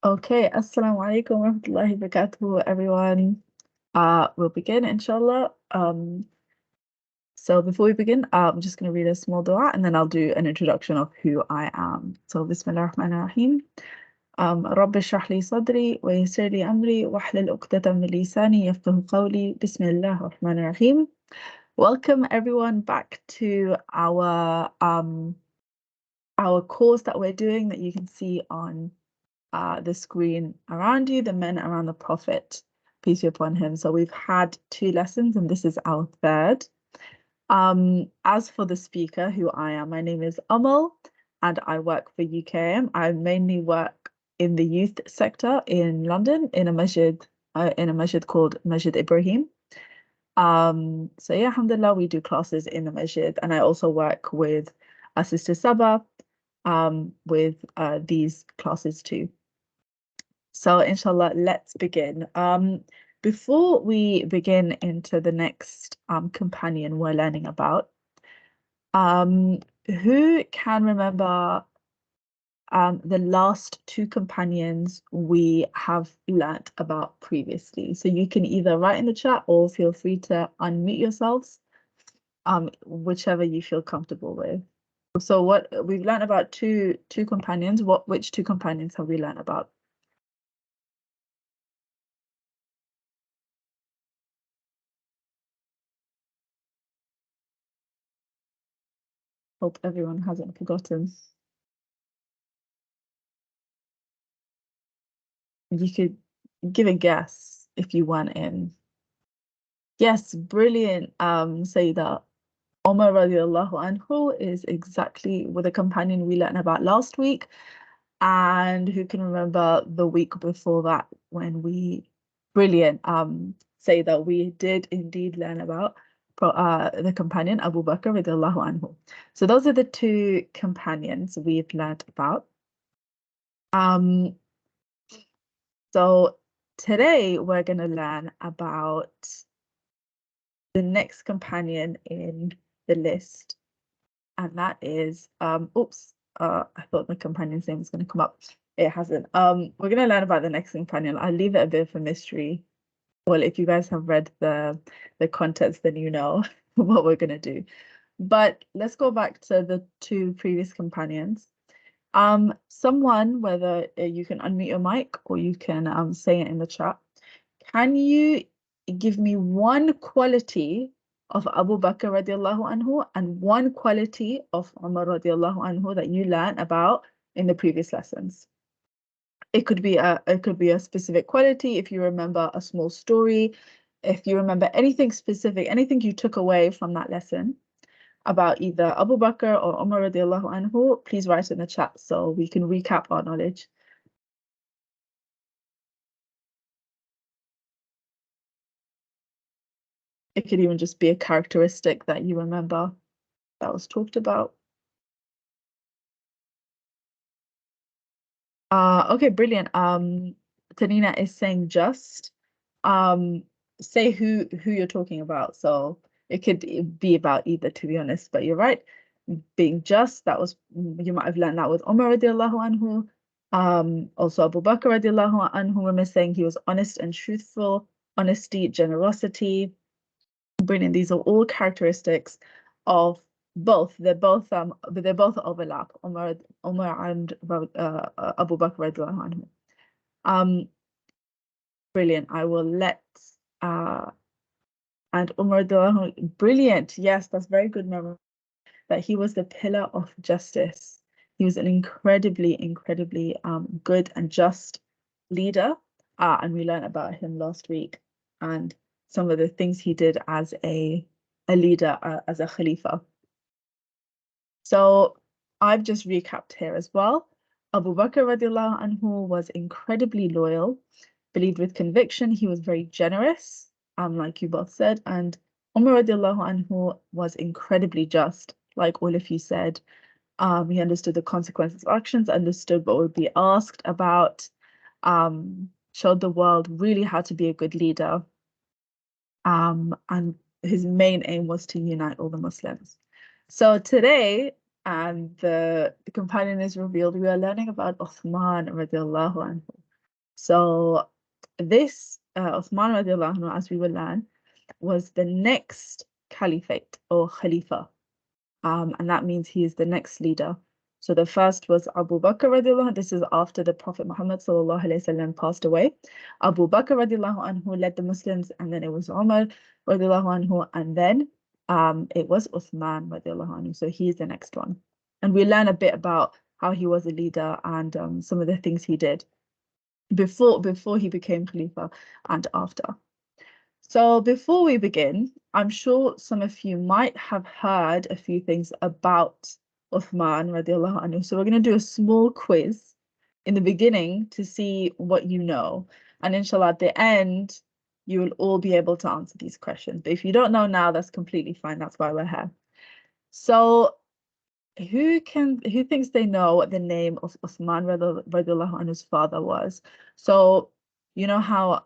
Okay, Assalamu alaikum wa rahmatullahi wa barakatuh, everyone. We'll begin, inshallah. So before we begin, I'm just going to read a small dua and then I'll do an introduction of who I am. So Bismillah ar-Rahman ar-Rahim. رب اشرح لي صدري ويسر لي أمري واحلل عقدة من لساني يفقهوا قولي بسم الله الرحمن الرحيم. Welcome everyone back to our course that we're doing that you can see on the screen around you, the men around the Prophet, peace be upon him. So we've had 2 lessons and this is our third. As for the speaker, who I am, my name is Amal and I work for UKM. I mainly work in the youth sector in London in a masjid called Masjid Ibrahim. So yeah, alhamdulillah, we do classes in the masjid and I also work with our sister Sabah with these classes too. So inshallah, let's begin. Before we begin into the next companion we're learning about, who can remember the last 2 companions we have learnt about previously? So you can either write in the chat or feel free to unmute yourselves, whichever you feel comfortable with. So what we've learnt about two companions, which 2 companions have we learnt about? Hope everyone hasn't forgotten. You could give a guess if you weren't in. Yes, brilliant. Sayyidah Umar radiallahu anhu is exactly with a companion we learned about last week. And who can remember the week before that when we say that we did indeed learn about the companion Abu Bakr radiallahu anhu. So those are the 2 companions we've learned about. So today we're going to learn about the next companion in the list, and that is I thought the companion's name was going to come up. It hasn't. We're going to learn about the next companion. I'll leave it a bit of a mystery. Well, if you guys have read the contents, then you know what we're going to do. But let's go back to the 2 previous companions. Someone, whether you can unmute your mic or you can say it in the chat, can you give me one quality of Abu Bakr radiallahu anhu and one quality of Umar radiallahu anhu that you learned about in the previous lessons? It could be a specific quality, if you remember a small story, if you remember anything specific, anything you took away from that lesson about either Abu Bakr or Umar radiallahu anhu, please write in the chat so we can recap our knowledge. It could even just be a characteristic that you remember that was talked about. Okay, brilliant. Tanina is saying just. Say who you're talking about. So it could be about either, to be honest, but you're right. Being just, that was, you might have learned that with Umar radiallahu anhu. Also Abu Bakr radiallahu anhu, we're saying he was honest and truthful, honesty, generosity. Brilliant. These are all characteristics of both. They're both overlap, Umar and Abu Bakr radiallahu anhu. Brilliant. I will let and Umar radiallahu, brilliant. Yes, that's very good memory. That he was the pillar of justice. He was an incredibly good and just leader. And we learned about him last week and some of the things he did as a leader, as a Khalifa. So I've just recapped here as well. Abu Bakr radiallahu anhu was incredibly loyal, believed with conviction. He was very generous, like you both said, and Umar radiallahu anhu was incredibly just, like all of you said. He understood the consequences of actions, understood what would be asked about, showed the world really how to be a good leader. And his main aim was to unite all the Muslims. So today, the companion is revealed, we are learning about Uthman radiallahu anhu. So this Uthman radiallahu anhu, as we will learn, was the next caliphate or khalifa. And that means he is the next leader. So the first was Abu Bakr radiallahu anhu. This is after the Prophet Muhammad sallallahu alaihi wasallam passed away. Abu Bakr radiallahu anhu led the Muslims, and then it was Umar radiallahu anhu, and then it was Uthman radiallahu anhu. So he is the next one. And we learn a bit about how he was a leader and some of the things he did before he became Khalifa and after. So before we begin, I'm sure some of you might have heard a few things about Uthman radiallahu anhu. So we're going to do a small quiz in the beginning to see what you know. And inshallah, at the end, you will all be able to answer these questions. But if you don't know now, that's completely fine. That's why we're here. So who thinks they know what the name of Uthman radiallahu anhu's father was? So you know how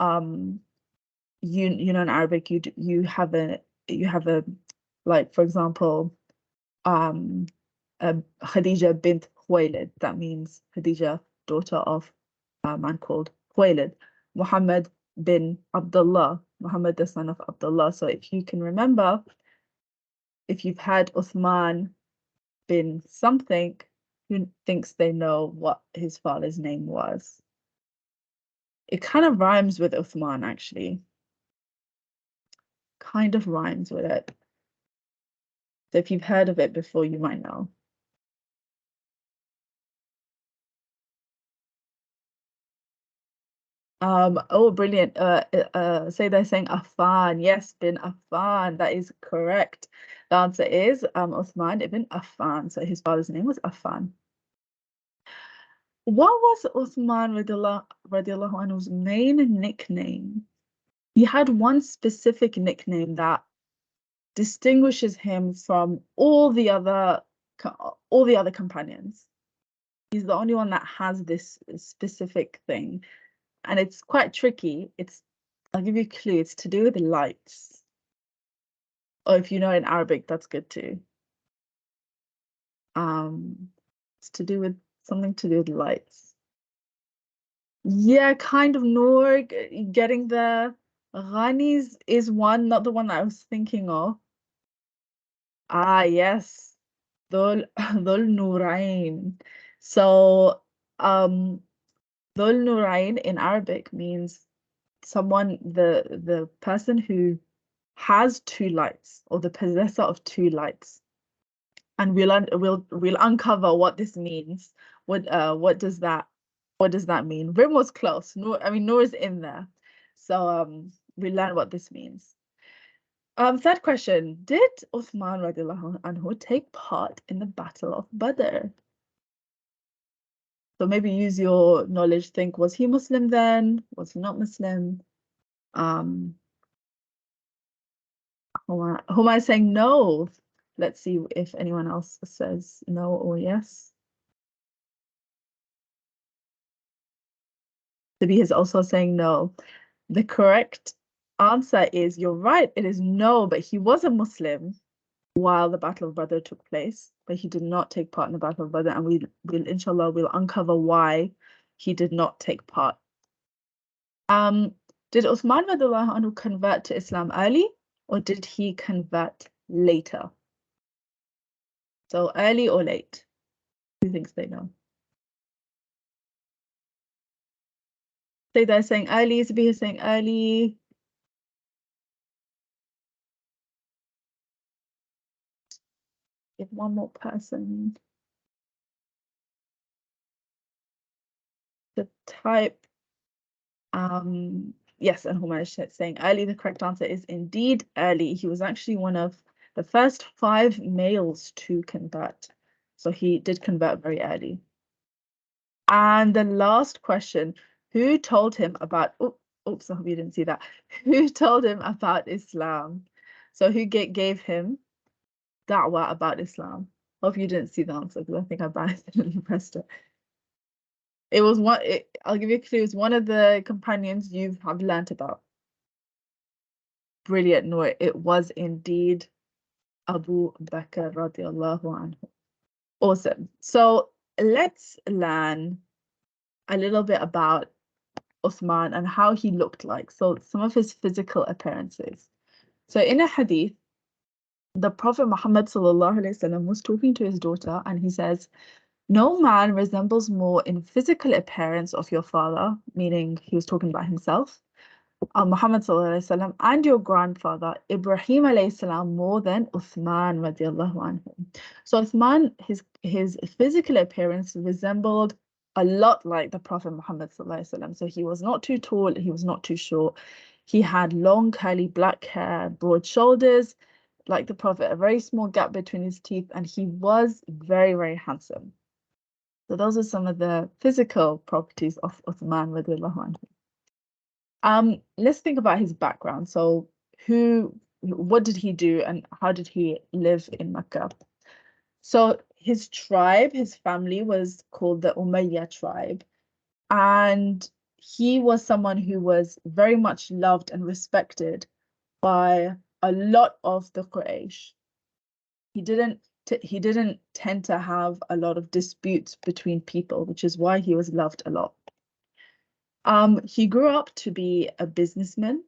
you know in Arabic you have a like, for example, Khadija bint Khuwaylid. That means Khadija, daughter of a man called Khuwaylid. Muhammad bin Abdullah, Muhammad the son of Abdullah. So if you can remember, if you've had Uthman bin something, who thinks they know what his father's name was? It kind of rhymes with Uthman, actually. Kind of rhymes with it. So if you've heard of it before, you might know. Oh, brilliant. Say they're saying Affan. Yes, bin Affan. That is correct. The answer is Uthman ibn Affan. So his father's name was Affan. What was Uthman radiallahu anhu's main nickname? He had one specific nickname that distinguishes him from all the other companions. He's the only one that has this specific thing. And it's quite tricky. I'll give you a clue. It's to do with lights. Or if you know in Arabic, that's good too. It's to do with something to do with lights. Yeah, kind of. Noor, getting there. Ghani's is one, not the one that I was thinking of. Ah, yes. Dhul Nurain. So, Dhul Nurain in Arabic means someone, the person who has two lights, or the possessor of two lights. And we'll uncover what this means. What does that mean? Rim was close. Noor is in there. So we learn what this means. Third question: did Uthman radiallahu anhu take part in the Battle of Badr? So maybe use your knowledge. Think, was he Muslim then? Was he not Muslim? Who am I saying no? Let's see if anyone else says no or yes. Sibi is also saying no. The correct answer is, you're right, it is no, but he was a Muslim while the Battle of Badr took place, but he did not take part in the Battle of Badr, and we'll inshallah uncover why he did not take part. Did Uthman radiallahu anhu convert to Islam early, or did he convert later? So early or late? Who thinks they know? Say they're saying early, Sabi is saying early. Give one more person to type. Yes, and Humar is saying early. The correct answer is indeed early. He was actually one of the first 5 males to convert. So he did convert very early. And the last question, who told him about, oops, I hope you didn't see that. Who told him about Islam? So who gave him da'wah about Islam? Hope you didn't see the answer, because I think I accidentally pressed it. It was I'll give you a clue. It's one of the companions you have learnt about. Brilliant, Noor. It was indeed Abu Bakr radiallahu anhu. Awesome. So let's learn a little bit about Uthman and how he looked like. So some of his physical appearances. So in a hadith, the Prophet Muhammad ﷺ was talking to his daughter and he says, "No man resembles more in physical appearance of your father," meaning he was talking about himself, Muhammad ﷺ, "and your grandfather Ibrahim ﷺ more than Uthman radiallahu anhu." So Uthman, his physical appearance resembled a lot like the Prophet Muhammad ﷺ. So he was not too tall, he was not too short. He had long curly black hair, broad shoulders, like the Prophet, a very small gap between his teeth, and he was very, very handsome. So those are some of the physical properties of Uthman radiallahu anhu. Let's think about his background. So what did he do and how did he live in Mecca? So his tribe, his family was called the Umayyad tribe, and he was someone who was very much loved and respected by a lot of the Quraysh. He didn't tend to have a lot of disputes between people, which is why he was loved a lot. He grew up to be a businessman,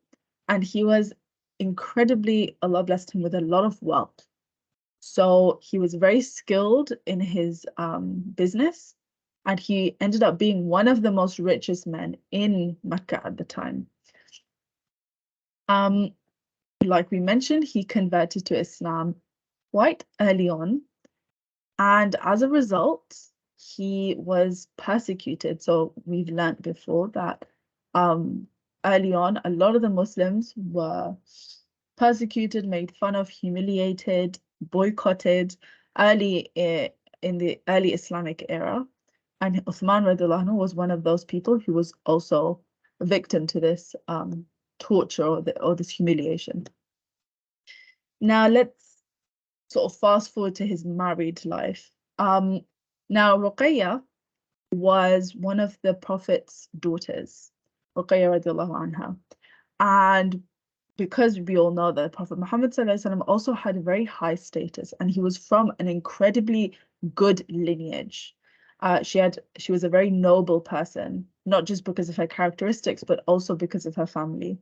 and he was incredibly, Allah blessed him with a lot of wealth. So he was very skilled in his business, and he ended up being one of the most richest men in Mecca at the time. Like we mentioned, he converted to Islam quite early on, and as a result, he was persecuted. So we've learned before that early on, a lot of the Muslims were persecuted, made fun of, humiliated, boycotted early in the early Islamic era. And Uthman radiallahu anhu was one of those people who was also a victim to this torture or this humiliation. Now let's sort of fast forward to his married life. Now Ruqayya was one of the Prophet's daughters, Ruqayya radiallahu anha. And because we all know that Prophet Muhammad ﷺ also had a very high status, and he was from an incredibly good lineage. She was a very noble person, not just because of her characteristics, but also because of her family.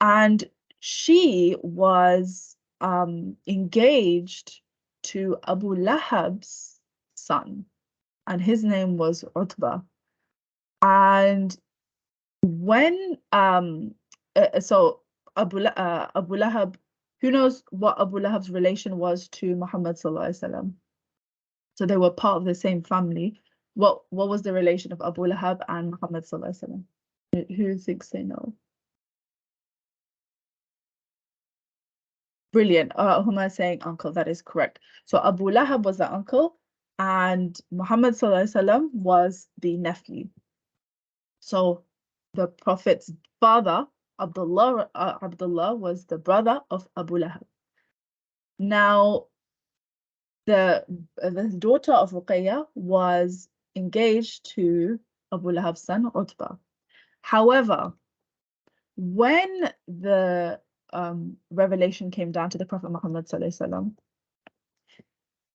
And she was engaged to Abu Lahab's son, and his name was Utbah. And when so Abu Lahab, who knows what Abu Lahab's relation was to Muhammad sallallahu alaihi wasallam? So they were part of the same family. What was the relation of Abu Lahab and Muhammad sallallahu alaihi wasallam? Who thinks they know? Brilliant. Huma is saying uncle. That is correct. So Abu Lahab was the uncle, and Muhammad sallallahu alaihi wasallam was the nephew. So the Prophet's father, Abdullah was the brother of Abu Lahab. Now, the daughter of Ruqayya was engaged to Abu Lahab's son, Utbah. However, when the revelation came down to the Prophet Muhammad sallallahu alaihi wasallam,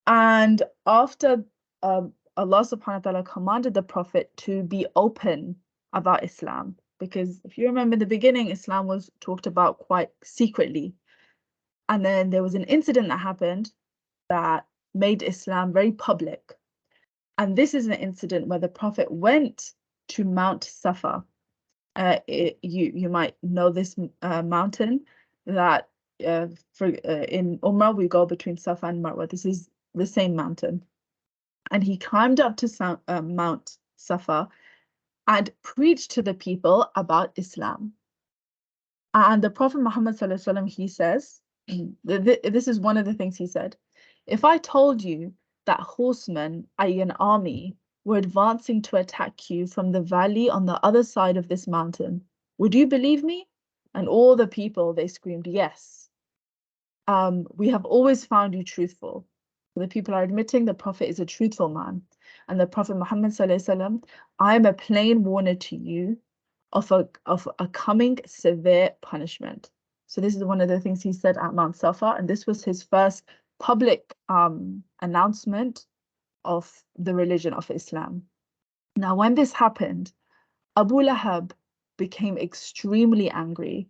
and after Allah subhanahu wa ta'ala commanded the Prophet to be open about Islam, because if you remember in the beginning, Islam was talked about quite secretly. And then there was an incident that happened that made Islam very public. And this is an incident where the Prophet went to Mount Safa. You might know this mountain that in Umrah we go between Safa and Marwa. This is the same mountain. And he climbed up to Mount Safa and preached to the people about Islam. And the Prophet Muhammad sallallahu alaihi wasallam, he says, this is one of the things he said: "If I told you that horsemen, i.e. an army, were advancing to attack you from the valley on the other side of this mountain, would you believe me?" And all the people, they screamed, "Yes. We have always found you truthful." The people are admitting the Prophet is a truthful man. And the Prophet Muhammad sallallahu alaihi wasallam, "I am a plain warner to you of a coming severe punishment." So this is one of the things he said at Mount Safa, and this was his first public announcement of the religion of Islam. Now, when this happened, Abu Lahab became extremely angry,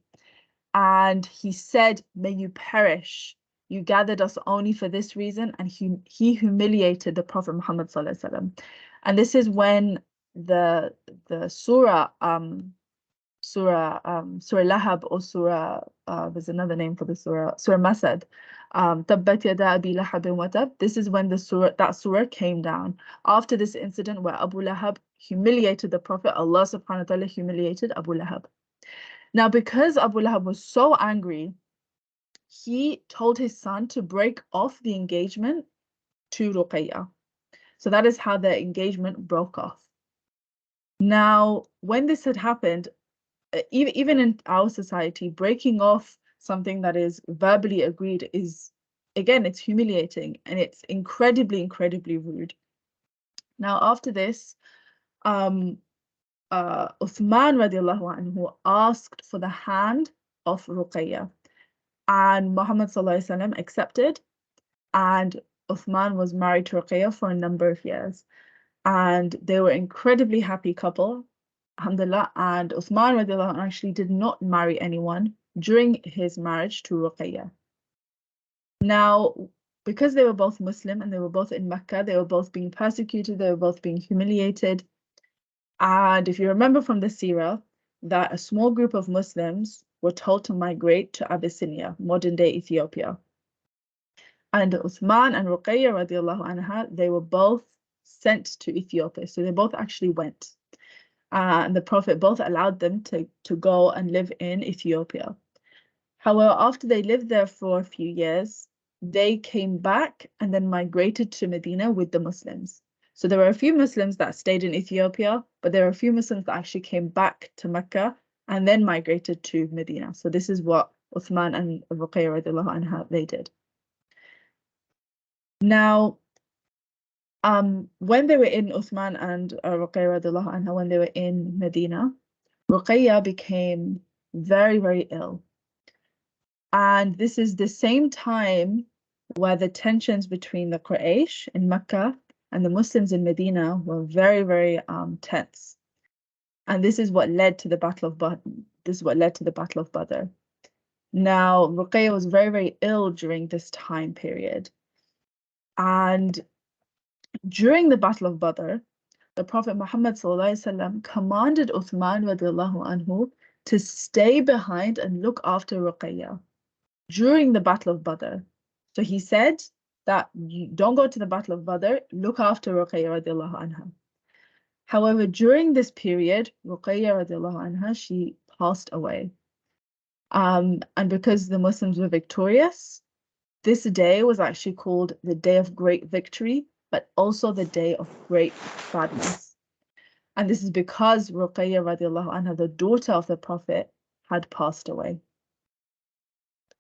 and he said, "May you perish. You gathered us only for this reason." And he humiliated the Prophet Muhammad sallallahu alaihi wasallam. And this is when the surah Surah Lahab, or Surah, there's another name for the Surah, Surah Masad, Tabbat yada Abi Lahabin wa tab. This is when that surah came down. After this incident where Abu Lahab humiliated the Prophet, Allah subhanahu wa ta'ala humiliated Abu Lahab. Now, because Abu Lahab was so angry, he told his son to break off the engagement to Ruqayyah. So that is how their engagement broke off. Now, when this had happened, even in our society, breaking off something that is verbally agreed is, again, it's humiliating, and it's incredibly, incredibly rude. Now, after this, Uthman radiallahu anhu asked for the hand of Ruqayyah, and Muhammad sallallahu alaihi wasallam accepted, and Uthman was married to Ruqayyah for a number of years, and they were an incredibly happy couple, alhamdulillah. And Uthman radiallahu anhu actually did not marry anyone during his marriage to Ruqayyah. Now, because they were both Muslim and they were both in Mecca, they were both being persecuted, they were both being humiliated. And if you remember from the seerah, that a small group of Muslims were told to migrate to Abyssinia, modern-day Ethiopia. And Uthman and Ruqayyah radiallahu anha, they were both sent to Ethiopia. So they both actually went. And the Prophet both allowed them to go and live in Ethiopia. However, after they lived there for a few years, they came back and then migrated to Medina with the Muslims. So there were a few Muslims that stayed in Ethiopia, but there were a few Muslims that actually came back to Mecca and then migrated to Medina. So this is what Uthman and Ruqayyah radiallahu anha, they did. Now, when they were in Uthman and Ruqayyah radiallahu anha, when they were in Medina, Ruqayyah became very, very ill. And this is the same time where the tensions between the Quraysh in Mecca and the Muslims in Medina were very, very tense. And this is what led to the Battle of Badr. Now, Ruqayyah was very, very ill during this time period. And during the Battle of Badr, the Prophet Muhammad commanded Uthman radiallahu anhu to stay behind and look after Ruqayyah during the Battle of Badr. So he said that you don't go to the Battle of Badr, look after Ruqayyah radiallahu anha. However, during this period, Ruqayyah radiallahu anha, she passed away. And because the Muslims were victorious, this day was actually called the Day of Great Victory, but also the Day of Great Sadness. And this is because Ruqayyah radiallahu anha, the daughter of the Prophet, had passed away.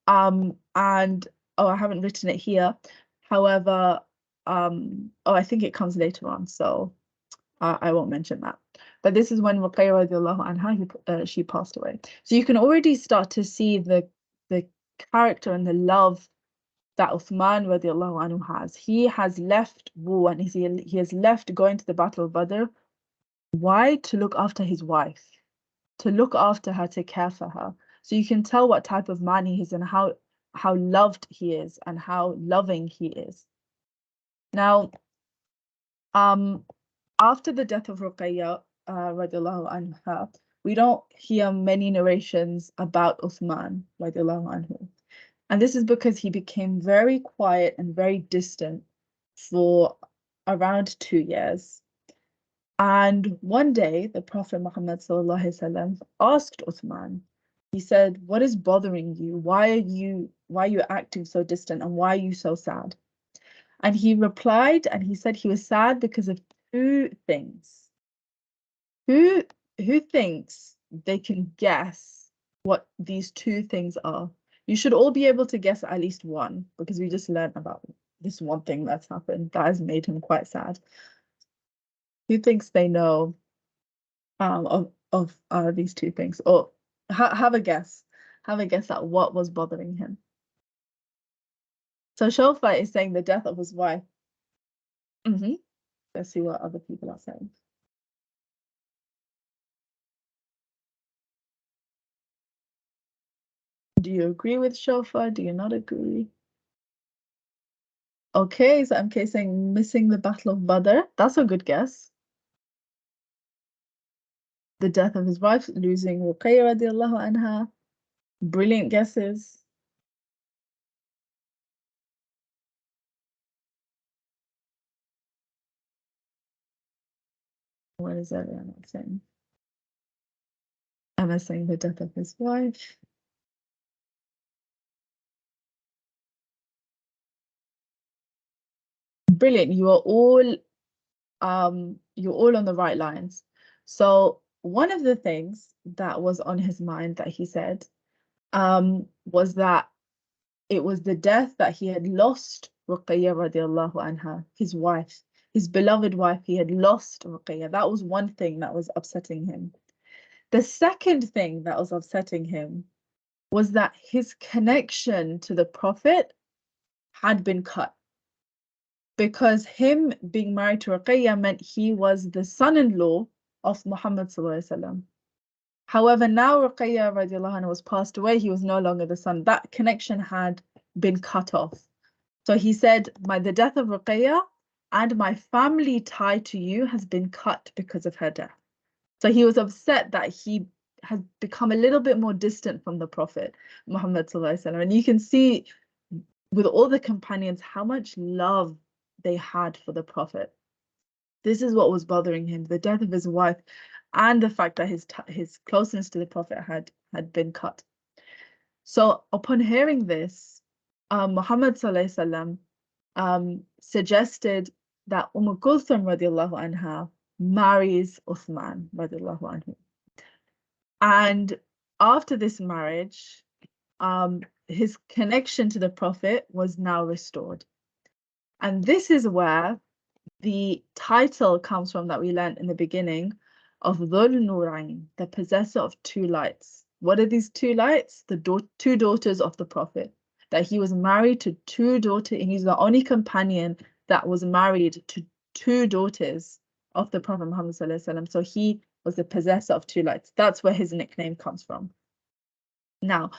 And I haven't written it here. However, I think it comes later on, so I won't mention that. But this is when Ruqayyah radiallahu anha, she passed away. So you can already start to see the character and the love that Uthman radiallahu anhu has. He has left war, and he has left going to the Battle of Badr. Why? To look after his wife, to look after her, to care for her. So you can tell what type of man he is and how loved he is and how loving he is. Now, after the death of Ruqayyah radiallahu anha, we don't hear many narrations about Uthman radiallahu anhu. And this is because he became very quiet and very distant for around 2 years. And one day, the Prophet Muhammad sallallahu alaihi wasallam asked Uthman. He said, "What is bothering you? Why are you acting so distant, and why are you so sad?" And he replied, and he said he was sad because of 2 things. Who thinks they can guess what these 2 things are? You should all be able to guess at least one, because we just learned about this one thing that's happened that has made him quite sad. Who thinks they know of these 2 things? Or have a guess. Have a guess at what was bothering him. So Shofar is saying the death of his wife. Let's see what other people are saying. Do you agree with Shofa? Do you not agree? Okay, so MK saying missing the Battle of Badr. That's a good guess. The death of his wife, losing Ruqayya radiallahu anha. Brilliant guesses. What is everyone saying? Emma saying the death of his wife. Brilliant. You're all on the right lines. So one of the things that was on his mind that he said was that it was the death that he had lost Ruqayya radiallahu anha, his wife, his beloved wife. He had lost Ruqayya. That was one thing that was upsetting him. The second thing that was upsetting him was that his connection to the Prophet had been cut, because him being married to Ruqayya meant he was the son-in-law of Muhammad sallallahu alaihi wasallam. However, now Ruqayya radiallahu anha was passed away, he was no longer the son. That connection had been cut off. So he said, the death of Ruqayya and my family tie to you has been cut because of her death. So he was upset that he has become a little bit more distant from the Prophet Muhammad sallallahu alaihi wasallam. And you can see with all the companions how much love they had for the Prophet. This is what was bothering him, the death of his wife and the fact that his closeness to the Prophet had been cut. So upon hearing this, Muhammad sallallahu alaihi wasallam suggested that Kulthum radiallahu anha marries Uthman radiallahu anhu. And after this marriage, his connection to the Prophet was now restored. And this is where the title comes from that we learned in the beginning of Dhul Nurayn, the possessor of two lights. What are these two lights? The two daughters of the Prophet. That he was married to two daughters, and he's the only companion that was married to two daughters of the Prophet Muhammad sallallahu alaihi wasallam. So he was the possessor of two lights. That's where his nickname comes from. Now,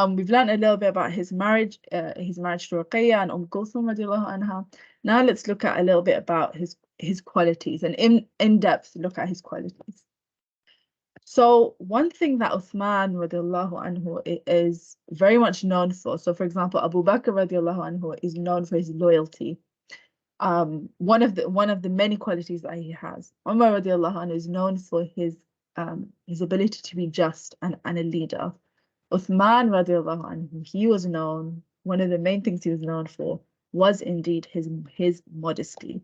we've learned a little bit about his marriage to Ruqayya and Kulthum radiallahu anha. Now let's look at a little bit about his qualities, and in-depth look at his qualities. So one thing that Uthman radiallahu anhu is very much known for, so for example, Abu Bakr radiallahu anhu is known for his loyalty. One of the many qualities that he has. Umar radiallahu anhu is known for his ability to be just and a leader. Uthman radiallahu anhu, he was known, one of the main things he was known for was indeed his modesty.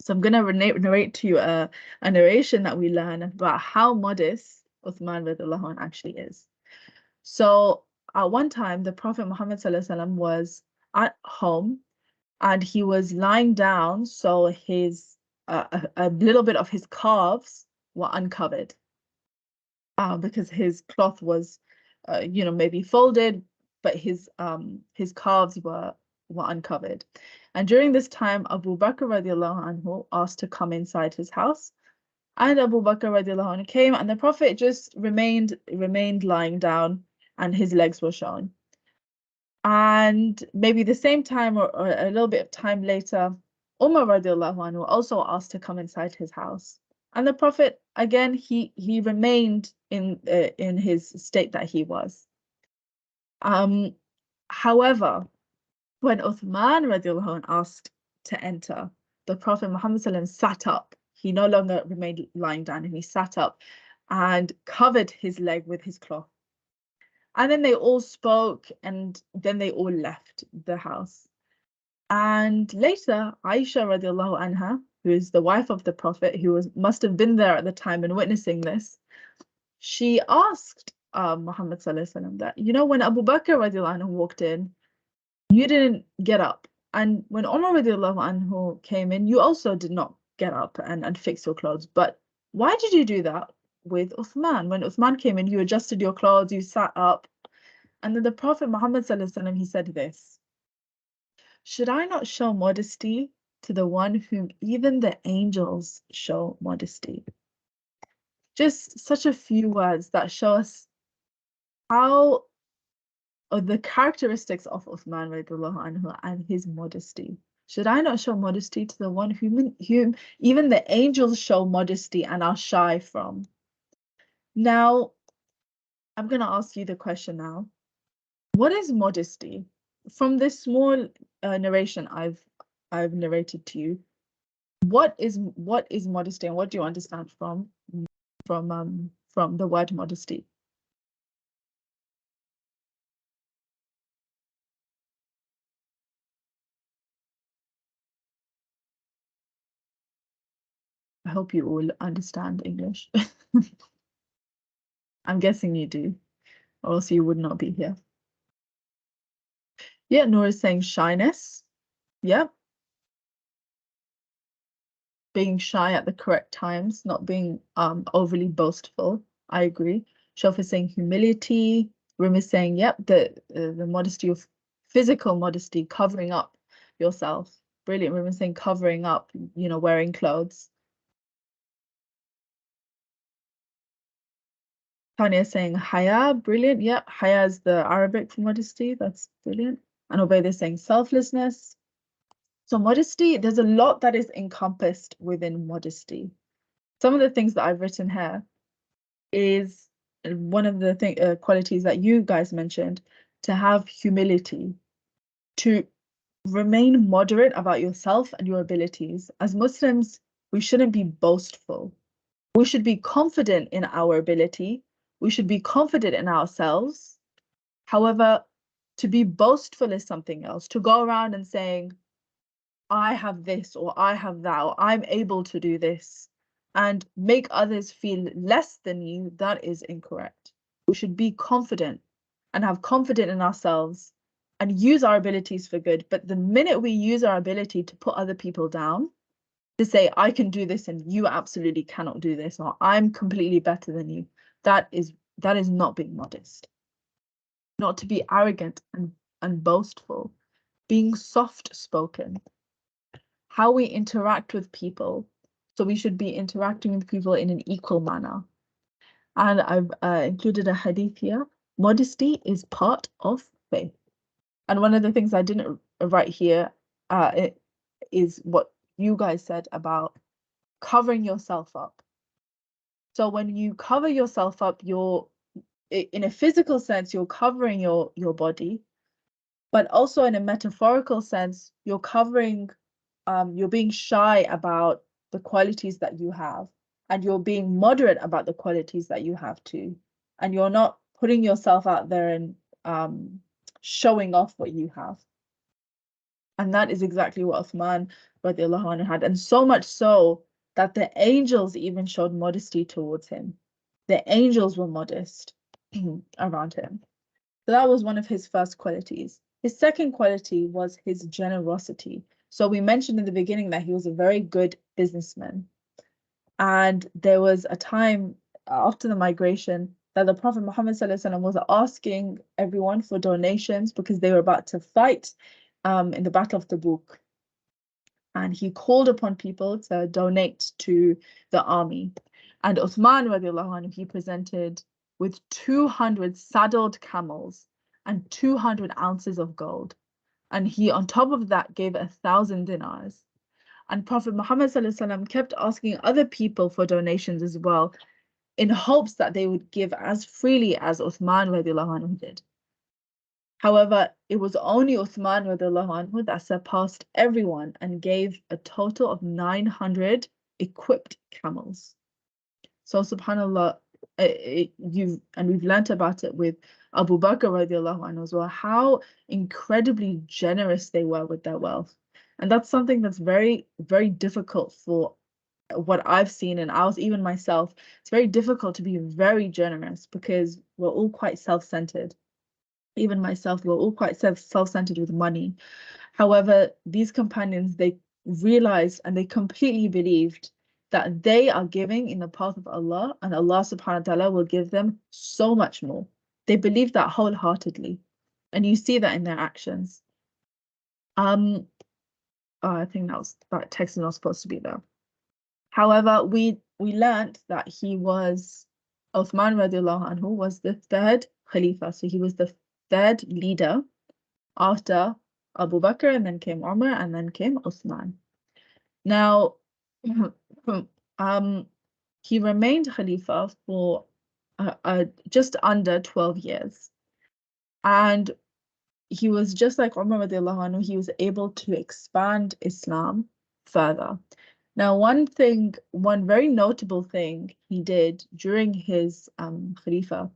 So I'm going to narrate to you a narration that we learn about how modest Uthman radiallahu anhu actually is. So at one time, the Prophet Muhammad sallallahu alaihi wasallam was at home and he was lying down, so his a little bit of his calves were uncovered because his cloth was maybe folded, but his calves were uncovered. And during this time, Abu Bakr radiallahu anhu asked to come inside his house, and Abu Bakr radiallahu anhu came, and the Prophet just remained lying down, and his legs were shown. And maybe the same time or a little bit of time later, Umar radiallahu anhu also asked to come inside his house. And the Prophet, again, he remained in his state that he was. However, when Uthman radiallahu anhu asked to enter, the Prophet Muhammad sallallahu alaihi wasallam sat up. He no longer remained lying down, and he sat up and covered his leg with his cloth. And then they all spoke, and then they all left the house. And later, Aisha radiallahu anha, who is the wife of the Prophet, who must have been there at the time and witnessing this, she asked Muhammad sallallahu alaihi wasallam that, when Abu Bakr radiallahu anhu walked in, you didn't get up. And when Umar radiallahu anhu came in, you also did not get up and fix your clothes. But why did you do that with Uthman? When Uthman came in, you adjusted your clothes, you sat up. And then the Prophet Muhammad sallallahu alaihi wasallam, he said this: should I not show modesty to the one whom even the angels show modesty? Just such a few words that show us how or the characteristics of Uthman radiallahu anhu and his modesty. Should I not show modesty to the one whom even the angels show modesty and are shy from? Now, I'm going to ask you the question now. What is modesty? From this small narration I've narrated to you, what is modesty, and what do you understand from the word modesty? I hope you all understand English. I'm guessing you do, or else you would not be here. Yeah, Noor is saying shyness. Yep. Being shy at the correct times, not being overly boastful. I agree. Shof is saying humility. Rim is saying, yep, the modesty of physical modesty, covering up yourself. Brilliant. Rim is saying covering up, you know, wearing clothes. Tanya is saying haya, brilliant. Yep, haya is the Arabic for modesty. That's brilliant. And Ubayd is saying selflessness. So modesty, there's a lot that is encompassed within modesty. Some of the things that I've written here is one of the qualities that you guys mentioned, to have humility, to remain moderate about yourself and your abilities. As Muslims, we shouldn't be boastful. We should be confident in our ability. We should be confident in ourselves. However, to be boastful is something else. To go around and saying, I have this, or I have that, or I'm able to do this, and make others feel less than you, that is incorrect. We should be confident and have confidence in ourselves and use our abilities for good. But the minute we use our ability to put other people down, to say, I can do this and you absolutely cannot do this, or I'm completely better than you, that is not being modest. Not to be arrogant and boastful, being soft-spoken, how we interact with people. So we should be interacting with people in an equal manner. And I've included a hadith here. Modesty is part of faith. And one of the things I didn't write here is what you guys said about covering yourself up. So when you cover yourself up, you're, in a physical sense, you're covering your body, but also in a metaphorical sense, you're covering, you're being shy about the qualities that you have, and you're being moderate about the qualities that you have too. And you're not putting yourself out there and showing off what you have. And that is exactly what Uthman radiallahu anhu had. And so much so that the angels even showed modesty towards him. The angels were modest around him. So that was one of his first qualities. His second quality was his generosity. So we mentioned in the beginning that he was a very good businessman. And there was a time after the migration that the Prophet Muhammad ﷺ was asking everyone for donations because they were about to fight in the Battle of Tabuk. And he called upon people to donate to the army. And Uthman radiallahu anhu, he presented with 200 saddled camels and 200 ounces of gold. And he, on top of that, gave 1,000 dinars. And Prophet Muhammad ﷺ kept asking other people for donations as well, in hopes that they would give as freely as Uthman radiallahu anhu did. However, it was only Uthman radiallahu anhu that surpassed everyone and gave a total of 900 equipped camels. So subhanAllah, we've learnt about it with Abu Bakr radiallahu anhu as well, how incredibly generous they were with their wealth. And that's something that's very, very difficult for what I've seen, and I was even myself. It's very difficult to be very generous because we're all quite self-centered. Even myself, we're all quite self-centered with money. However, these companions, they realized and they completely believed that they are giving in the path of Allah, and Allah subhanahu wa ta'ala will give them so much more. They believe that wholeheartedly, and you see that in their actions. I think that text is not supposed to be there. However, we learned that Uthman radiallahu anhu was the third Khalifa, so he was the third leader after Abu Bakr, and then came Umar, and then came Uthman. Now, he remained Khalifa for just under 12 years. And he was just like Umar radiallahu anhu, he was able to expand Islam further. Now, one very notable thing he did during his Khalifa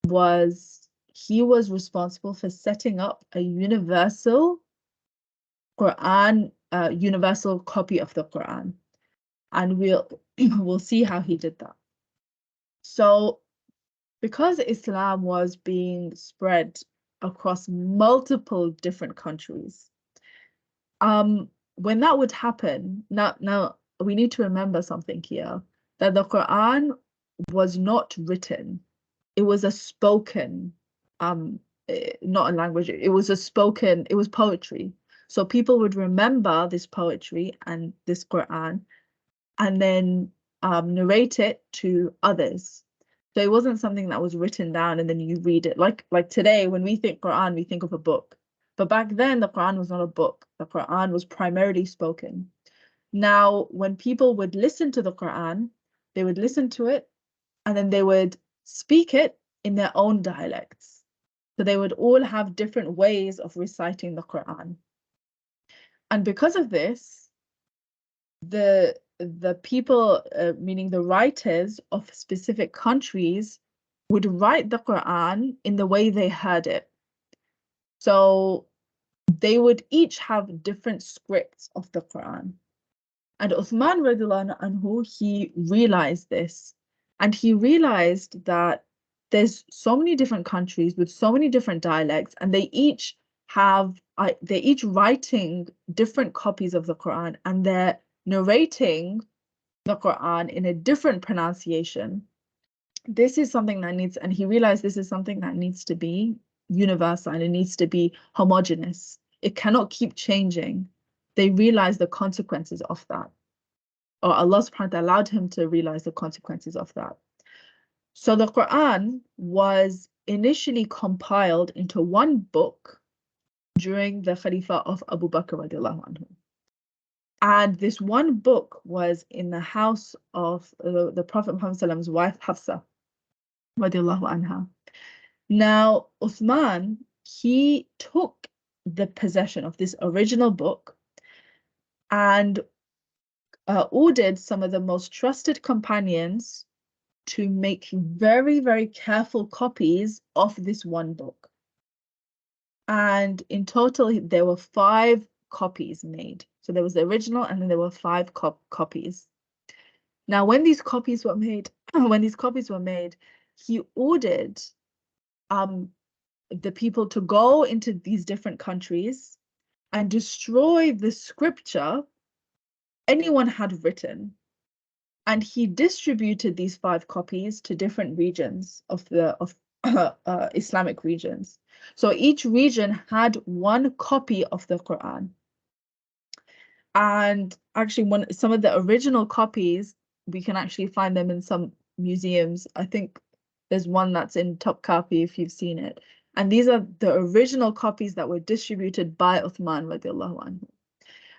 was he was responsible for setting up a universal Quran, universal copy of the Quran. And we'll see how he did that. So, because Islam was being spread across multiple different countries, when that would happen, now we need to remember something here, that the Quran was not written. It was a spoken, not a language, it was poetry. So people would remember this poetry and this Quran and then narrate it to others. So it wasn't something that was written down and then you read it. Like today, when we think Quran, we think of a book. But back then, the Quran was not a book. The Quran was primarily spoken. Now, when people would listen to the Quran, they would listen to it and then they would speak it in their own dialects. So they would all have different ways of reciting the Quran. And because of this, the people, meaning the writers of specific countries, would write the Quran in the way they heard it. So they would each have different scripts of the Quran. And Uthman radiallahu anhu, he realized this. And he realized that there's so many different countries with so many different dialects, and they each writing different copies of the Quran, and they're narrating the Quran in a different pronunciation. This is something that and he realized this is something that needs to be universal and it needs to be homogeneous. It cannot keep changing. They realized the consequences of that. Or Allah subhanahu wa ta'ala allowed him to realize the consequences of that. So the Quran was initially compiled into one book during the Khalifa of Abu Bakr radiallahu anhu. And this one book was in the house of the Prophet Muhammad's wife, Hafsa radiallahu anha. Now, Uthman, he took the possession of this original book and ordered some of the most trusted companions to make very, very careful copies of this one book. And in total, there were 5 copies made. So there was the original, and then there were 5 copies. Now, when these copies were made, he ordered the people to go into these different countries and destroy the scripture anyone had written. And he distributed these 5 copies to different regions of the Islamic regions. So each region had one copy of the Quran. And actually, some of the original copies, we can actually find them in some museums. I think there's one that's in Topkapi if you've seen it. And these are the original copies that were distributed by Uthman radiallahu anhu.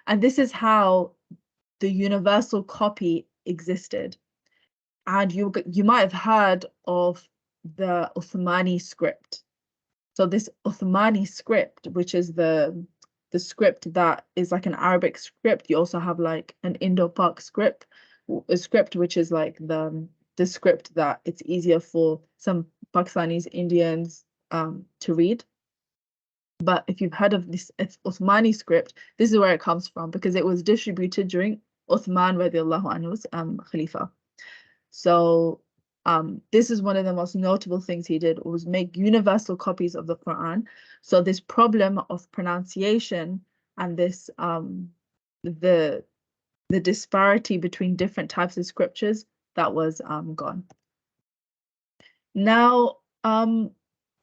And this is how the universal copy existed. And you might have heard of the Uthmani script. So this Uthmani script, which is the script that is like an Arabic script, you also have like an Indo-Pak script, a script which is like the script that it's easier for some Pakistanis, Indians to read. But if you've heard of this Uthmani script, this is where it comes from, because it was distributed during Uthman radiallahu anhu's Khalifa. So this is one of the most notable things he did, was make universal copies of the Quran. So this problem of pronunciation and this the disparity between different types of scriptures, that was gone. Now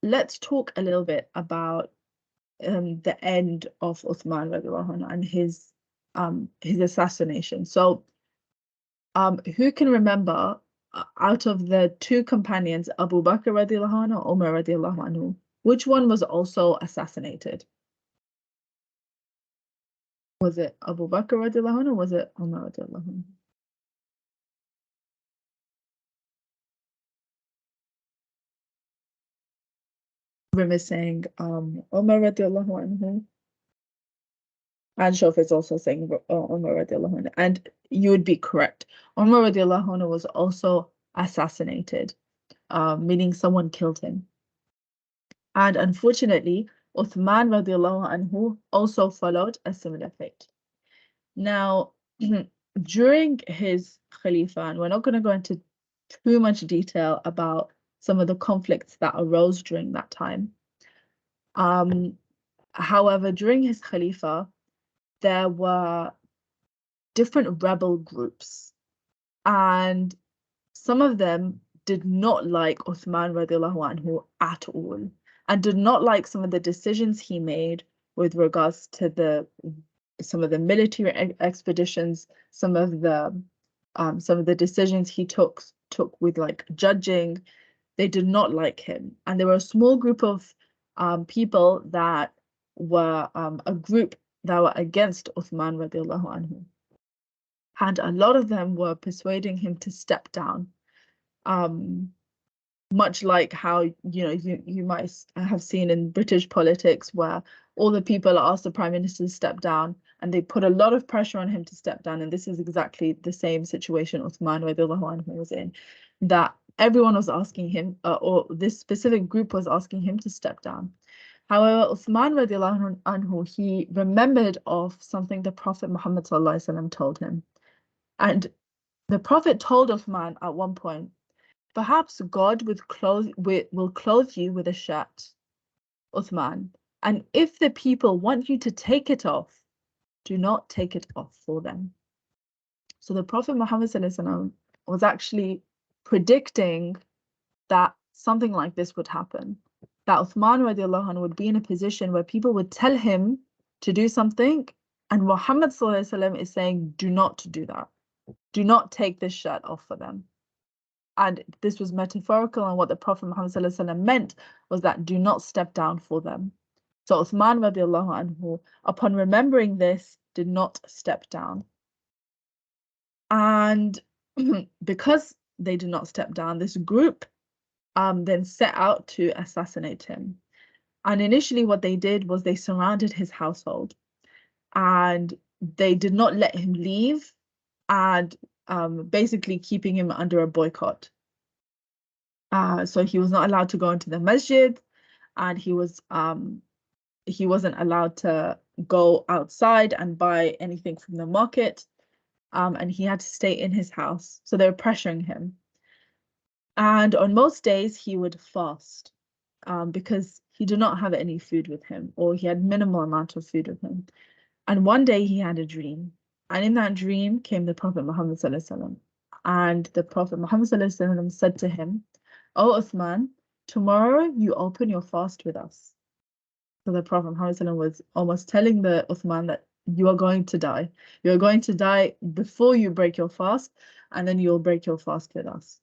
let's talk a little bit about the end of Uthman radiallahu anhu and his assassination. So who can remember out of the 2 companions, Abu Bakr radiallahu anhu, Umar radiallahu anhu, Which one was also assassinated? Was it Abu Bakr radiallahu anhu or was it Umar radiallahu anhu? Rim is saying Umar radiallahu anhu. And Shof is also saying Umar radiallahu anhu. And you would be correct. Umar radiallahu anhu was also assassinated, meaning someone killed him. And unfortunately, Uthman radiallahu anhu also followed a similar fate. Now, during his Khalifa, and we're not going to go into too much detail about some of the conflicts that arose during that time. However, during his Khalifa, there were different rebel groups, and some of them did not like Uthman radiallahu anhu at all, and did not like some of the decisions he made with regards to some of the military expeditions, some of the decisions he took with like judging. They did not like him, and there were a small group of people that were a group that were against Uthman radiallahu anhu, and a lot of them were persuading him to step down. Much like how you might have seen in British politics, where all the people asked the Prime Minister to step down, and they put a lot of pressure on him to step down. And this is exactly the same situation Uthman radiallahu anhu was in, that everyone was asking him, or this specific group was asking him to step down. However, Uthman radiallahu anhu, he remembered of something the Prophet Muhammad sallallahu alaihi wasallam told him. And the Prophet told Uthman at one point, perhaps God will clothe you with a shirt, Uthman, and if the people want you to take it off, do not take it off for them. So the Prophet Muhammad sallallahu alaihi wasallam was actually predicting that something like this would happen, that Uthman radiallahu anhu would be in a position where people would tell him to do something, and Muhammad sallallahu alaihi wasallam is saying, do not do that. Do not take this shirt off for them. And this was metaphorical, and what the Prophet Muhammad sallallahu alaihi wasallam meant was that do not step down for them. So Uthman radiallahu anhu, upon remembering this, did not step down. And because they did not step down, this group then set out to assassinate him. And initially what they did was they surrounded his household, and they did not let him leave, and basically keeping him under a boycott. So he was not allowed to go into the masjid, and he wasn't allowed to go outside and buy anything from the market, and he had to stay in his house. So they were pressuring him. And on most days he would fast, because he did not have any food with him, or he had minimal amount of food with him. And one day he had a dream, and in that dream came the Prophet Muhammad sallallahu alaihi wasallam, and the Prophet Muhammad sallallahu alaihi wasallam said to him, "Oh Uthman, tomorrow you open your fast with us." So the Prophet Muhammad sallallahu alaihi wasallam was almost telling the Uthman that you are going to die. You are going to die before you break your fast, and then you'll break your fast with us.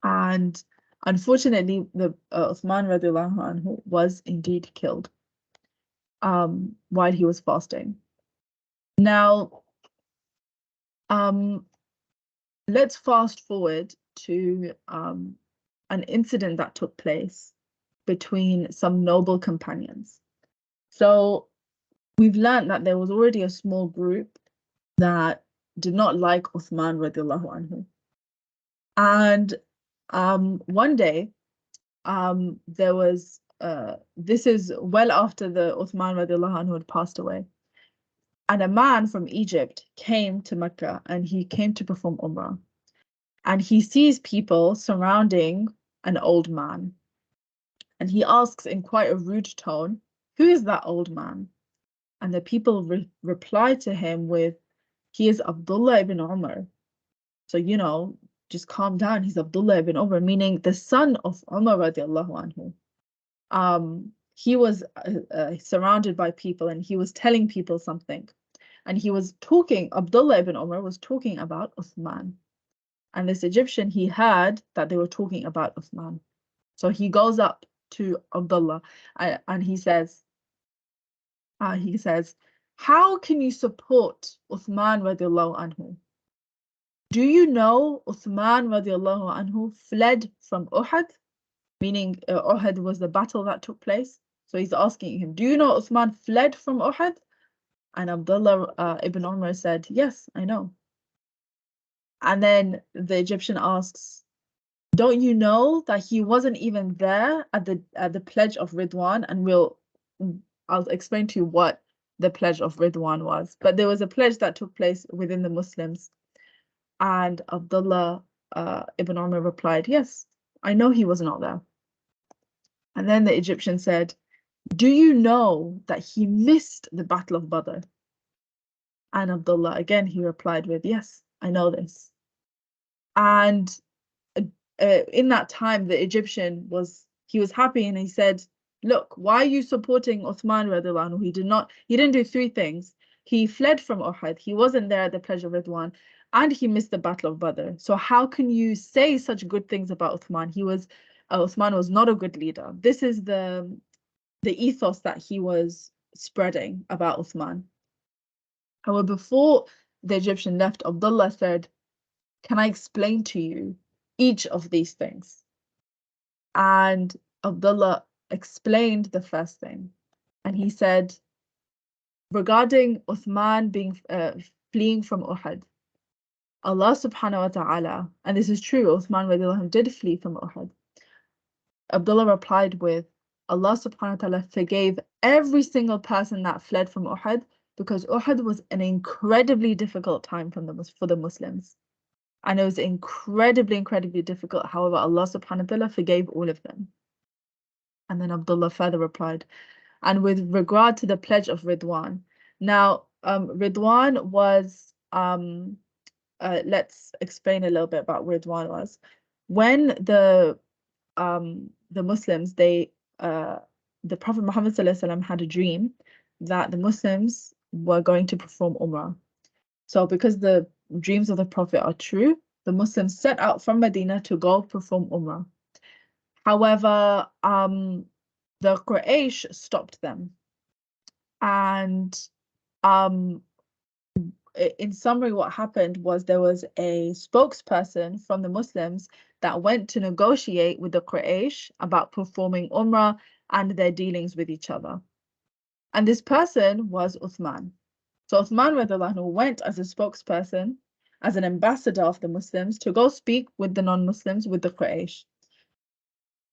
And unfortunately, the Uthman radiallahu anhu was indeed killed while he was fasting. Now, let's fast forward to an incident that took place between some noble companions. So we've learned that there was already a small group that did not like Uthman radiallahu anhu. And one day, there was, this is well after the Uthman radiallahu anhu had passed away, and a man from Egypt came to Mecca, and he came to perform Umrah, and he sees people surrounding an old man, and he asks in quite a rude tone, "Who is that old man?" And the people reply to him with, "He is Abdullah ibn Umar. So, just calm down. He's Abdullah ibn Umar," meaning the son of Umar radiallahu anhu. He was surrounded by people, and he was telling people something. And he was talking, Abdullah ibn Umar was talking about Uthman. And this Egyptian, he heard that they were talking about Uthman. So he goes up to Abdullah, and he says, how can you support Uthman radiallahu anhu? Do you know Uthman radiallahu anhu fled from Uhud? Meaning Uhud was the battle that took place. So he's asking him, do you know Uthman fled from Uhud? And Abdullah ibn Umar said, yes, I know. And then the Egyptian asks, don't you know that he wasn't even there at the Pledge of Ridwan? And I'll explain to you what the Pledge of Ridwan was. But there was a pledge that took place within the Muslims. And Abdullah ibn Umar replied, yes, I know he was not there. And then the Egyptian said, do you know that he missed the Battle of Badr? And Abdullah, again, he replied with, yes, I know this. And in that time, the Egyptian was happy, and he said, look, why are you supporting Uthman radiallahu anhu? He didn't do three things. He fled from Uhud, he wasn't there at the Pledge of Ridwan, and he missed the Battle of Badr. So how can you say such good things about Uthman? Uthman was not a good leader. This is the ethos that he was spreading about Uthman. However, before the Egyptian left, Abdullah said, can I explain to you each of these things? And Abdullah explained the first thing. And he said, regarding Uthman fleeing from Uhud, Allah subhanahu wa ta'ala, and this is true, Uthman radiallahu anhu did flee from Uhud. Abdullah replied with, Allah subhanahu wa ta'ala forgave every single person that fled from Uhud, because Uhud was an incredibly difficult time for the Muslims. And it was incredibly, incredibly difficult. However, Allah subhanahu wa ta'ala forgave all of them. And then Abdullah further replied, and with regard to the Pledge of Ridwan. Now, Ridwan was, let's explain a little bit about what Ridwan was. When the Muslims, the Prophet Muhammad ﷺ had a dream that the Muslims were going to perform Umrah. So because the dreams of the Prophet are true, the Muslims set out from Medina to go perform Umrah. However, the Quraysh stopped them. And in summary, what happened was there was a spokesperson from the Muslims that went to negotiate with the Quraysh about performing Umrah and their dealings with each other. And this person was Uthman. So Uthman radiallahu anhu went as a spokesperson, as an ambassador of the Muslims, to go speak with the non-Muslims, with the Quraysh.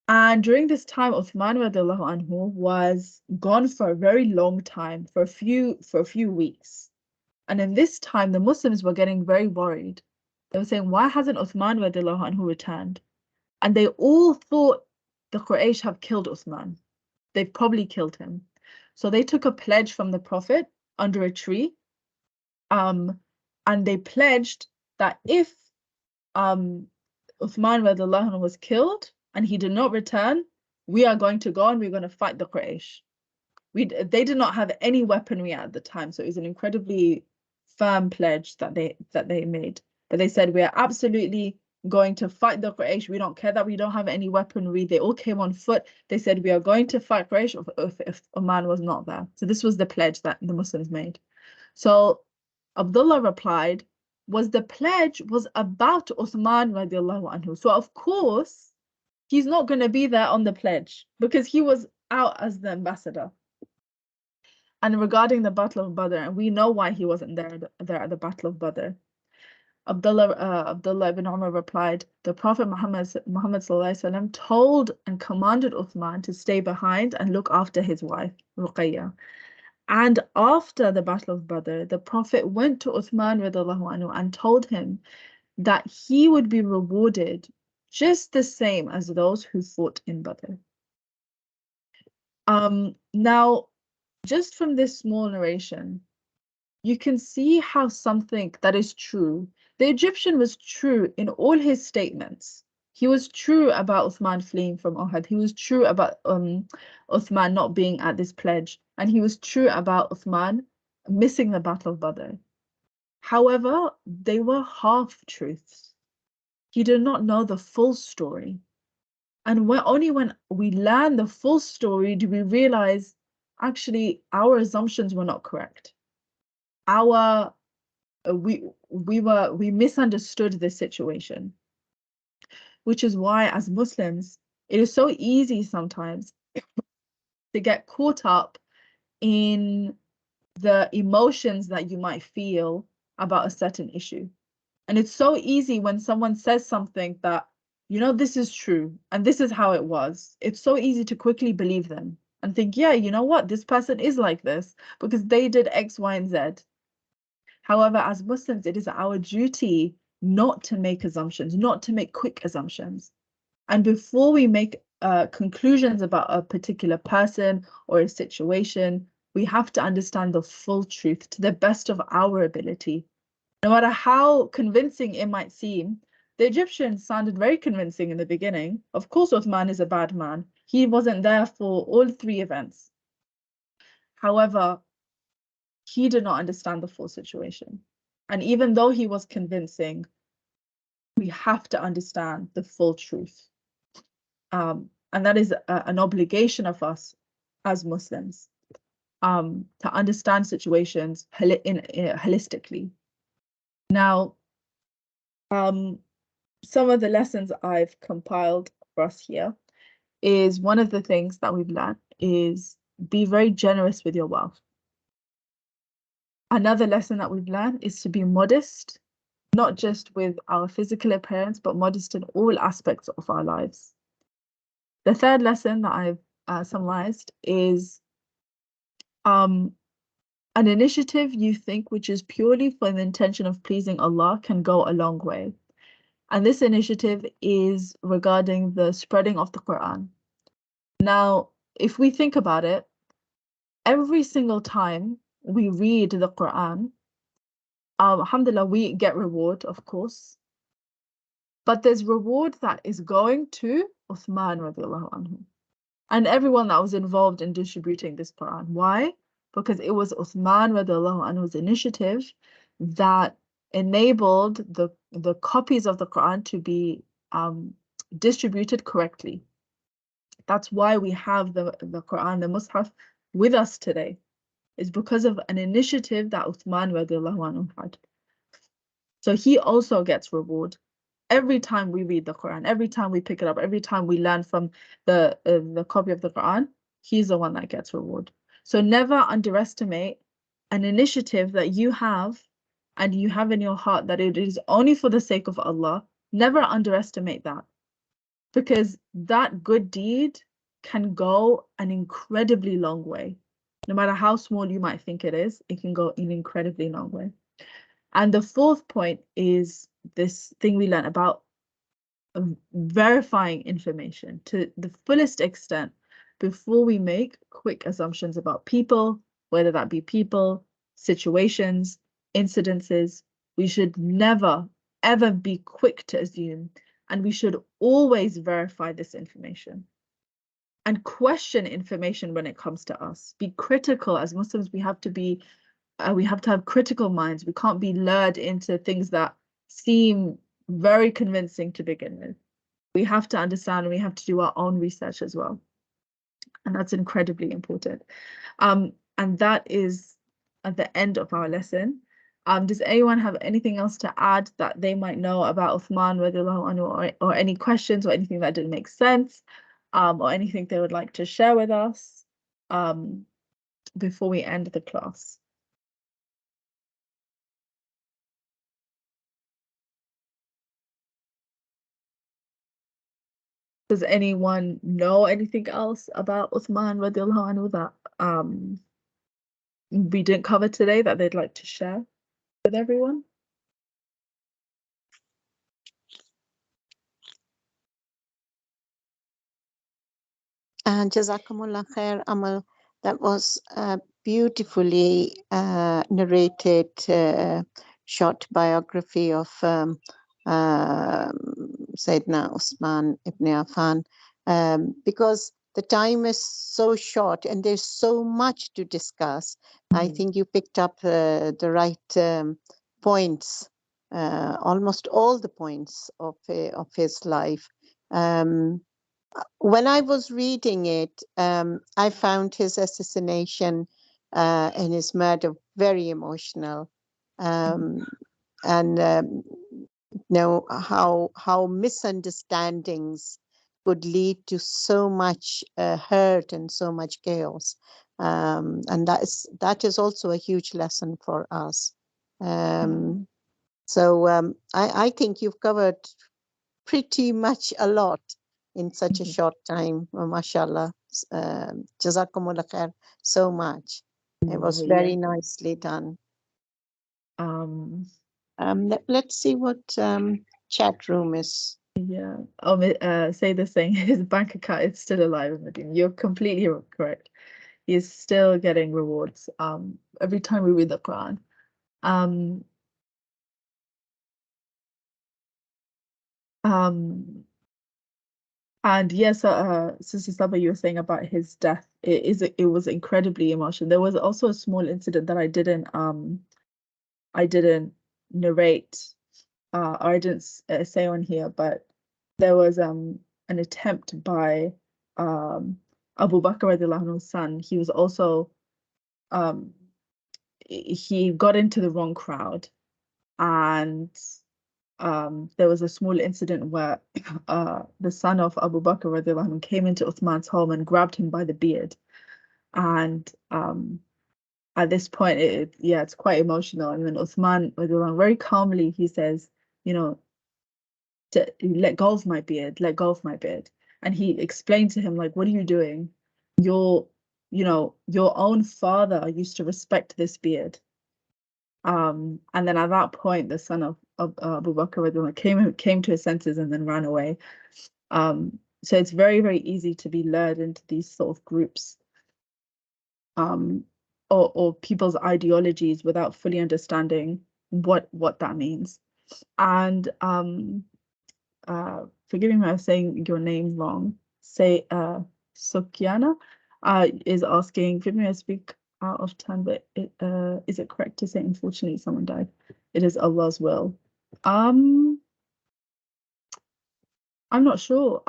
And during this time, Uthman radiallahu anhu was gone for a very long time, for a few weeks. And in this time, the Muslims were getting very worried. They were saying, why hasn't Uthman radiallahu anhu returned? And they all thought the Quraysh have killed Uthman. They've probably killed him. So they took a pledge from the Prophet under a tree. And they pledged that if Uthman radiallahu anhu was killed and he did not return, we are going to go and we're going to fight the Quraysh. They did not have any weaponry at the time, so it was an incredibly firm pledge that they made. But they said, we are absolutely going to fight the Quraysh. We don't care that we don't have any weaponry. They all came on foot. They said, we are going to fight Quraysh if Uthman was not there. So this was the pledge that the Muslims made. So Abdullah replied, the pledge was about Uthman radiallahu anhu. So of course, he's not going to be there on the pledge because he was out as the ambassador. And regarding the Battle of Badr, and we know why he wasn't there at the Battle of Badr, Abdullah ibn Umar replied, the Prophet Muhammad ﷺ told and commanded Uthman to stay behind and look after his wife, Ruqayyah. And after the Battle of Badr, the Prophet went to Uthman radiallahu anhu and told him that he would be rewarded just the same as those who fought in Badr. Now, just from this small narration, you can see how something that is true. The Egyptian was true in all his statements. He was true about Uthman fleeing from Uhud. He was true about Uthman not being at this pledge. And he was true about Uthman missing the Battle of Badr. However, they were half-truths. He did not know the full story. And only when we learn the full story do we realize actually our assumptions were not correct. We misunderstood this situation, which is why as Muslims, it is so easy sometimes to get caught up in the emotions that you might feel about a certain issue. And it's so easy when someone says something that, you know, this is true and this is how it was. It's so easy to quickly believe them and think, yeah, you know what, this person is like this because they did X, Y, and Z. However, as Muslims, it is our duty not to make assumptions, not to make quick assumptions. And before we make conclusions about a particular person or a situation, we have to understand the full truth to the best of our ability. No matter how convincing it might seem, the Egyptians sounded very convincing in the beginning. Of course, Uthman is a bad man. He wasn't there for all three events. However, he did not understand the full situation. And even though he was convincing, we have to understand the full truth. And that is an obligation of us as Muslims, to understand situations holistically. Now, some of the lessons I've compiled for us here is one of the things that we've learned is be very generous with your wealth. Another lesson that we've learned is to be modest, not just with our physical appearance, but modest in all aspects of our lives. The third lesson that I've summarized is an initiative you think which is purely for the intention of pleasing Allah can go a long way. And this initiative is regarding the spreading of the Quran. Now, if we think about it, every single time we read the Quran, alhamdulillah, we get reward, of course. But there's reward that is going to Uthman radiallahu anhu and everyone that was involved in distributing this Quran. Why? Because it was Uthman radiallahu anhu's initiative that enabled the copies of the Quran to be distributed correctly. That's why we have the Quran, the Mus'haf, with us today. It's because of an initiative that Uthman radiallahu anhu had. So he also gets reward every time we read the Quran, every time we pick it up, every time we learn from the copy of the Quran, he's the one that gets reward. So never underestimate an initiative that you have and you have in your heart that it is only for the sake of Allah. Never underestimate that, because that good deed can go an incredibly long way. No matter how small you might think it is, it can go an incredibly long way. And the fourth point is this thing we learned about verifying information to the fullest extent before we make quick assumptions about people, whether that be people, situations, incidences. We should never, ever be quick to assume, and we should always verify this information and question information when it comes to us. Be critical. As Muslims, we have to have critical minds. We can't be lured into things that seem very convincing to begin with. We have to understand and we have to do our own research as well. And that's incredibly important. And that is at the end of our lesson. Does anyone have anything else to add that they might know about Uthman radiallahu anhu, or any questions or anything that didn't make sense, or anything they would like to share with us before we end the class? Does anyone know anything else about Uthman radiallahu anhu that we didn't cover today that they'd like to share with everyone? And Jazakumullah khair, Amal. That was a beautifully narrated short biography of Sayyidina Uthman ibn Affan, because the time is so short and there's so much to discuss. I think you picked up the right points, almost all the points of his life. when I was reading it, I found his assassination and his murder very emotional. And know how misunderstandings could lead to so much hurt and so much chaos, and that is also a huge lesson for us. So I think you've covered pretty much a lot in such a short time. Mashallah. Jazakumullah khair so much. It was very nicely done. Let's see what chat room is. Yeah. Say the saying, his bank account is still alive, Medine. You're completely correct. He's still getting rewards every time we read the Quran. And yes, Sister Saba, you were saying about his death. It was incredibly emotional. There was also a small incident that I didn't narrate or I didn't say on here, but there was an attempt by Abu Bakr radiallahu anhu's son. He was also he got into the wrong crowd, and there was a small incident where the son of Abu Bakr radiallahu anhu came into Uthman's home and grabbed him by the beard. And at this point, it's quite emotional. And then Uthman radiallahu anhu, very calmly, he says, let go of my beard, let go of my beard. And he explained to him, like, what are you doing? Your own father used to respect this beard. And then at that point, the son of Abu Bakr came to his senses and then ran away. So it's very, very easy to be lured into these sort of groups or people's ideologies without fully understanding what that means. And forgive me if I'm saying your name wrong. Say Sukiana is asking, forgive me, I speak out of turn, but is it correct to say unfortunately someone died? It is Allah's will. I'm not sure.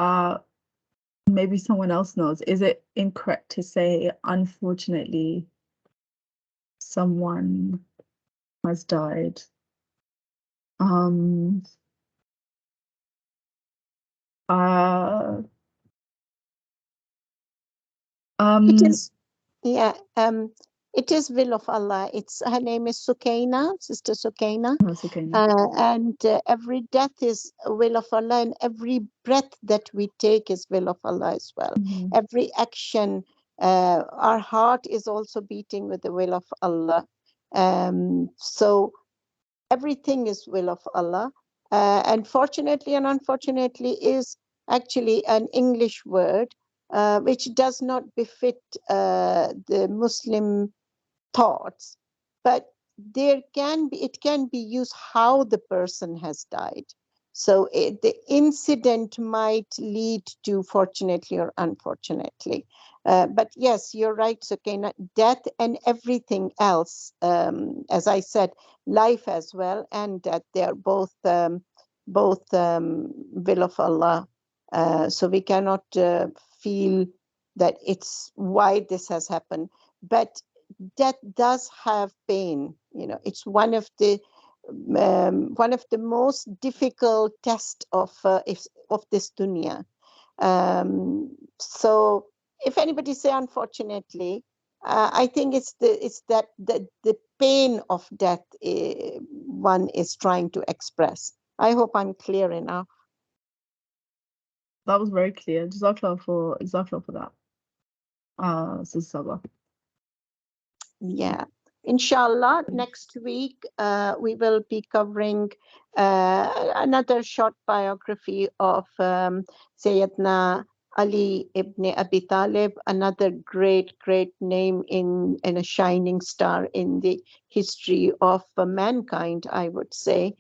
Maybe someone else knows. Is it incorrect to say unfortunately someone has died? It is, yeah. It is will of Allah. Her name is Sukaina, Sister Sukaina. And every death is will of Allah, and every breath that we take is will of Allah as well. Every action, our heart is also beating with the will of Allah. So everything is will of Allah. And fortunately and unfortunately is actually an English word, which does not befit the Muslim thoughts, but it can be used how the person has died. So the incident might lead to fortunately or unfortunately. But yes, you're right, Sukaina, death and everything else, as I said, life as well and death, they are both will of Allah. So we cannot feel that it's why this has happened. But death does have pain. It's one of the most difficult tests of this dunya. So if anybody say unfortunately, I think it's that the pain of death one is trying to express. I hope I'm clear enough. That was very clear. Jazakallah for that. Sister Saba. Yeah. Inshallah, next week we will be covering another short biography of Sayyidina Ali ibn Abi Talib, another great name in a shining star in the history of mankind, I would say.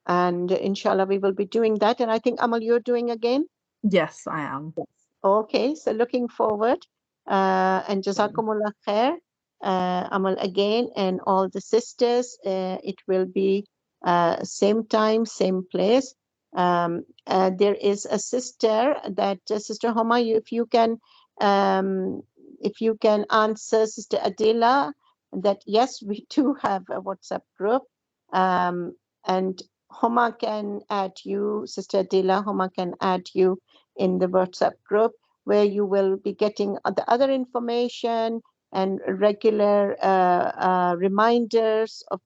And inshallah, we will be doing that. And I think, Amal, you're doing again? Yes, I am. Okay, so looking forward. And Jazakumullah khair. Amal again, and all the sisters. It will be same time, same place. There is a sister that Sister Homa, if you can answer Sister Adela that yes, we do have a WhatsApp group, and Homa can add you, Sister Adela, Homa can add you in the WhatsApp group where you will be getting the other information and regular reminders of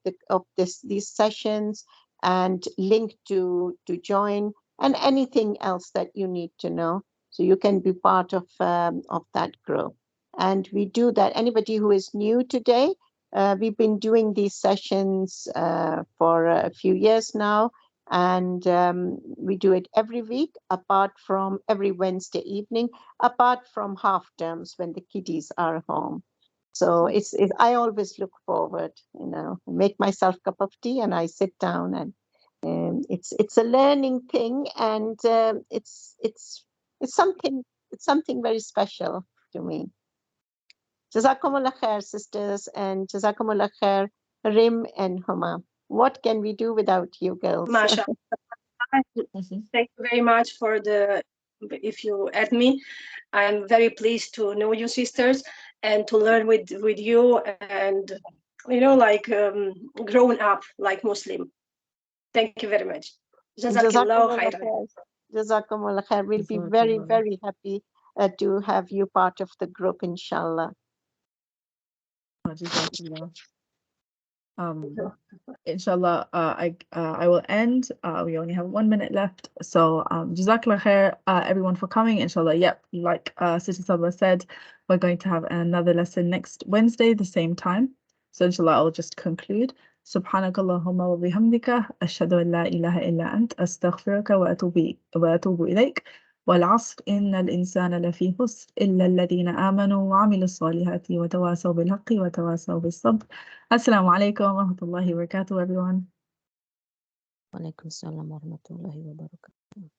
these sessions and link to join and anything else that you need to know. So you can be part of that group. And we do that. Anybody who is new today, we've been doing these sessions for a few years now, and we do it every week, apart from every Wednesday evening, apart from half terms when the kiddies are home. So I always look forward, make myself a cup of tea and I sit down, and it's a learning thing, and it's something very special to me. Jazakumullah khair, sisters, and Jazakumullah khair, Rim and Homa. What can we do without you girls? Masha. Thank you very much if you add me. I'm very pleased to know you, sisters, and to learn with you, and grown up like Muslim. Thank you very much. Jazakallah khairan. Jazakumullah khair. We'll be very, very happy to have you part of the group, inshallah. Inshallah, I will end. We only have 1 minute left. So Jazakallah khair, everyone, for coming. Inshallah, yep, like Sister Sabah said, we're going to have another lesson next Wednesday, the same time. So inshallah, I'll just conclude. Subhanakallahumma wa bihamdika ashhadu an la ilaha illa ant astaghfiruka wa atubu ilayk. والعصر إن الإنسان لفي خسر إلا الذين آمنوا وعملوا الصالحات وتواصوا بالحق وتواصوا بالصبر. Assalamu alaikum wa rahmatullahi wa barakatuh, everyone. Wa alaikum assalam wa rahmatullahi wa barakatuh.